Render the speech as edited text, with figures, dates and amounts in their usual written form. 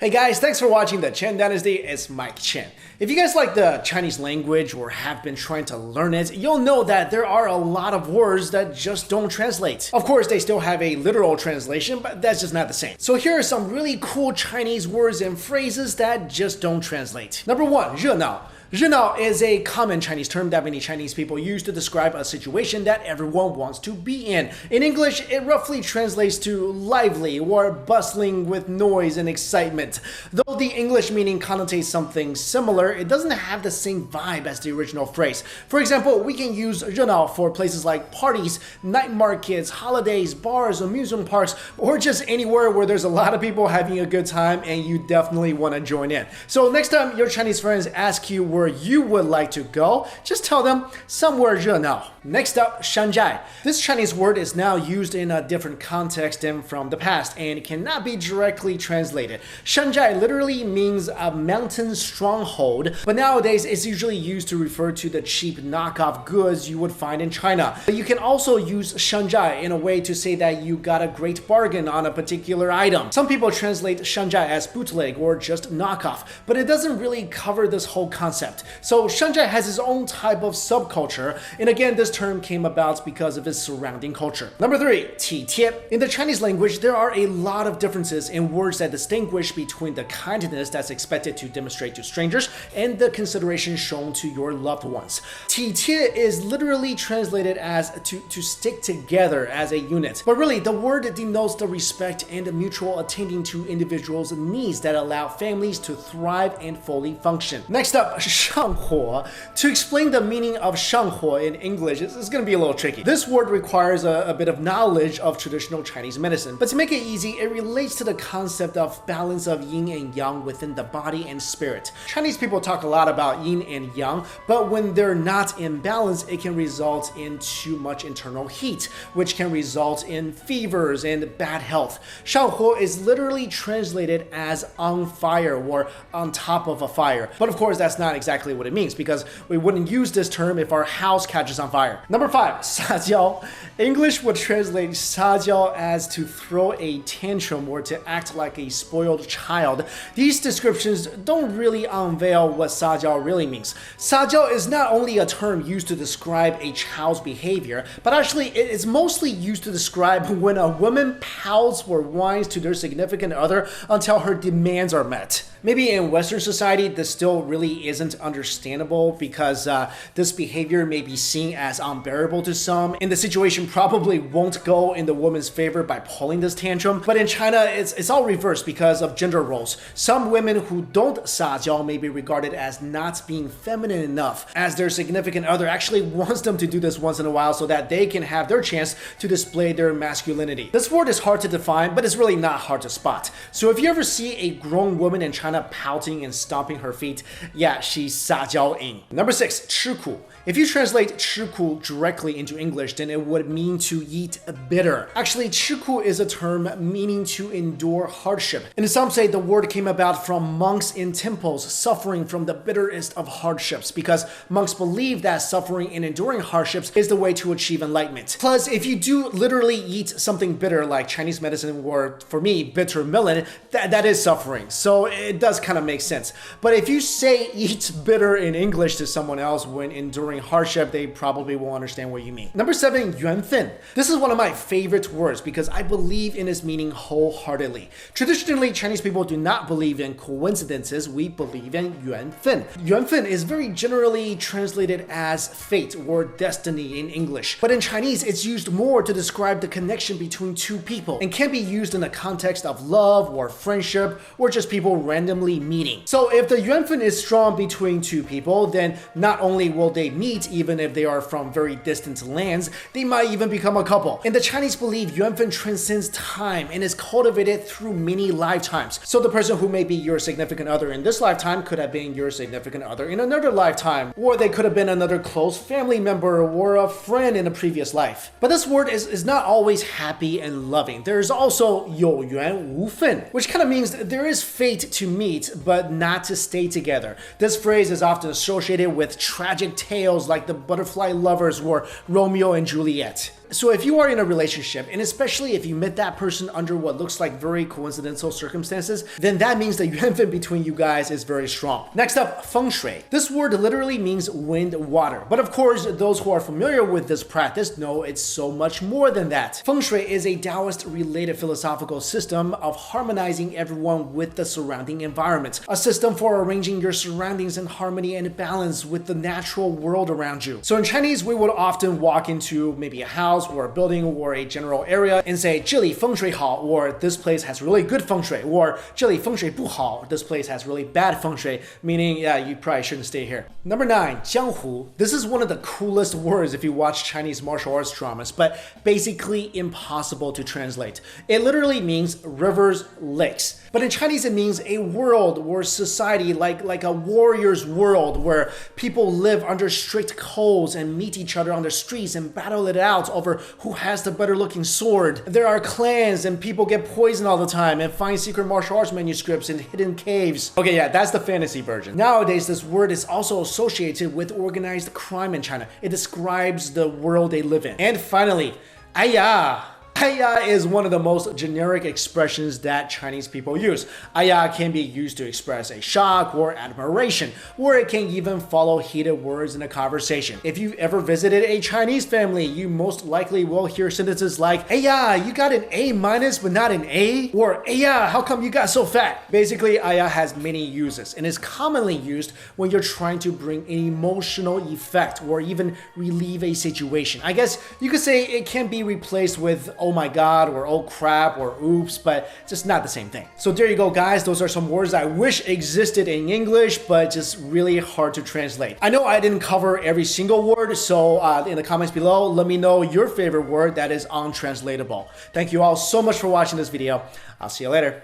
Hey guys, thanks for watching the Chen Dynasty. It's Mikexingchen. If you guys like the Chinese language or have been trying to learn it, you'll know that there are a lot of words that just don't translate. Of course, they still have a literal translation, but that's just not the same. So here are some really cool Chinese words and phrases that just don't translate. Number one, 热闹. 热闹 is a common Chinese term that many Chinese people use to describe a situation that everyone wants to be in. In English, it roughly translates to lively or bustling with noise and excitement. Though the English meaning connotates something similar, it doesn't have the same vibe as the original phrase. For example, we can use 热闹 for places like parties, night markets, holidays, bars, amusement parks, or just anywhere where there's a lot of people having a good time and you definitely want to join in. So next time your Chinese friends ask you where you would like to go, just tell them somewhere 热闹. Next up, 山寨. This Chinese word is now used in a different context than from the past and cannot be directly translated. 山寨literally means a mountain stronghold, but nowadays it's usually used to refer to the cheap knockoff goods you would find in China. But you can also use 山寨 in a way to say that you got a great bargain on a particular item. Some people translate 山寨as bootleg or just knockoff, but it doesn't really cover this whole concept. So 山寨 has its own type of subculture, and again, this term came about because of its surrounding culture. Number three, 体贴. In the Chinese language, there are a lot of differences in words that distinguish between the kindness that's expected to demonstrate to strangers and the consideration shown to your loved ones. 体贴 is literally translated as to stick together as a unit, but really the word denotes the respect and mutual attending to individuals' needs that allow families to thrive and fully function. Next up, 上火. To explain the meaning of 上火 in English, it's going to be a little tricky. This word requires a bit of knowledge of traditional Chinese medicine, but to make it easy, it relates to the concept of balance of yin and yang within the body and spirit. Chinese people talk a lot about yin and yang, but when they're not in balance, it can result in too much internal heat, which can result in fevers and bad health. 上火 is literally translated as on fire or on top of a fire, but of course that's not exactly what it means because we wouldn't use this term if our house catches on fire. Number five, 撒娇. English would translate 撒娇 as to throw a tantrum or to act like a spoiled child. These descriptions don't really unveil what 撒娇 really means. 撒娇 is not only a term used to describe a child's behavior, but actually it is mostly used to describe when a woman pouts or whines to their significant other until her demands are met. Maybe in Western society, this still really isn't understandable because this behavior may be seen as unbearable to some, and the situation probably won't go in the woman's favor by pulling this tantrum. But in China, it's all reversed because of gender roles. Some women who don't 撒娇 may be regarded as not being feminine enough, as their significant other actually wants them to do this once in a while so that they can have their chance to display their masculinity. This word is hard to define, but it's really not hard to spot. So if you ever see a grown woman in China pouting and stomping her feet, yeah, she's 撒娇ing. Number six, 吃苦. If you translate 吃苦 directly into English, then it would mean to eat bitter. Actually, 吃苦 is a term meaning to endure hardship. And some say the word came about from monks in temples suffering from the bitterest of hardships because monks believe that suffering and enduring hardships is the way to achieve enlightenment. Plus, if you do literally eat something bitter like Chinese medicine or, for me, bitter melon, that is suffering. So it does kind of make sense. But if you say eat bitter in English to someone else when enduring hardship, they probably won't understand what you mean. Number seven, 缘分. This is one of my favorite words because I believe in its meaning wholeheartedly. Traditionally, Chinese people do not believe in coincidences. We believe in 缘分. 缘分 is very generally translated as fate or destiny in English. But in Chinese, it's used more to describe the connection between two people and can be used in the context of love or friendship or just people randomly meeting. So if the 缘分 is strong between two people, then not only will they meet even if they are from very distant lands, they might even become a couple. And the Chinese believe 缘分 transcends time and is cultivated through many lifetimes. So the person who may be your significant other in this lifetime could have been your significant other in another lifetime, or they could have been another close family member or a friend in a previous life. But this word is not always happy and loving. There's also 有缘无分, which kind of means there is fate to meet but not to stay together. This phrase is often associated with tragic tales like the Butterfly Lovers or Romeo and Juliet. So if you are in a relationship, and especially if you met that person under what looks like very coincidental circumstances, then that means the yuan between you guys is very strong. Next up, feng shui. This word literally means wind, water. But of course, those who are familiar with this practice know it's so much more than that. Feng shui is a Taoist-related philosophical system of harmonizing everyone with the surrounding environment. A system for arranging your surroundings in harmony and balance with the natural world around you. So in Chinese, we would often walk into maybe a house or a building or a general area and say, 这里风水好, or this place has really good feng shui, or 这里风水不好, this place has really bad feng shui, meaning, yeah, you probably shouldn't stay here. Number 9, 江湖. This is one of the coolest words if you watch Chinese martial arts dramas, but basically impossible to translate. It literally means rivers, lakes. But in Chinese, it means a world or society like a warrior's world where people live under strict codes and meet each other on the streets and battle it out over who has the better looking sword. There are clans and people get poisoned all the time and find secret martial arts manuscripts in hidden caves. Okay, yeah, that's the fantasy version. Nowadays, this word is also associated with organized crime in China. It describes the world they live in. And finally, 哎呀. Aya is one of the most generic expressions that Chinese people use. Aya can be used to express a shock or admiration, or it can even follow heated words in a conversation. If you've ever visited a Chinese family, you most likely will hear sentences like, Aya, you got an A- but not an A? Or, Aya, how come you got so fat? Basically, Aya has many uses and is commonly used when you're trying to bring an emotional effect or even relieve a situation. I guess you could say it can be replaced with oh my god, or oh crap, or oops, but just not the same thing. So there you go, guys. Those are some words I wish existed in English, but just really hard to translate. I know I didn't cover every single word, so in the comments below, let me know your favorite word that is untranslatable. Thank you all so much for watching this video. I'll see you later.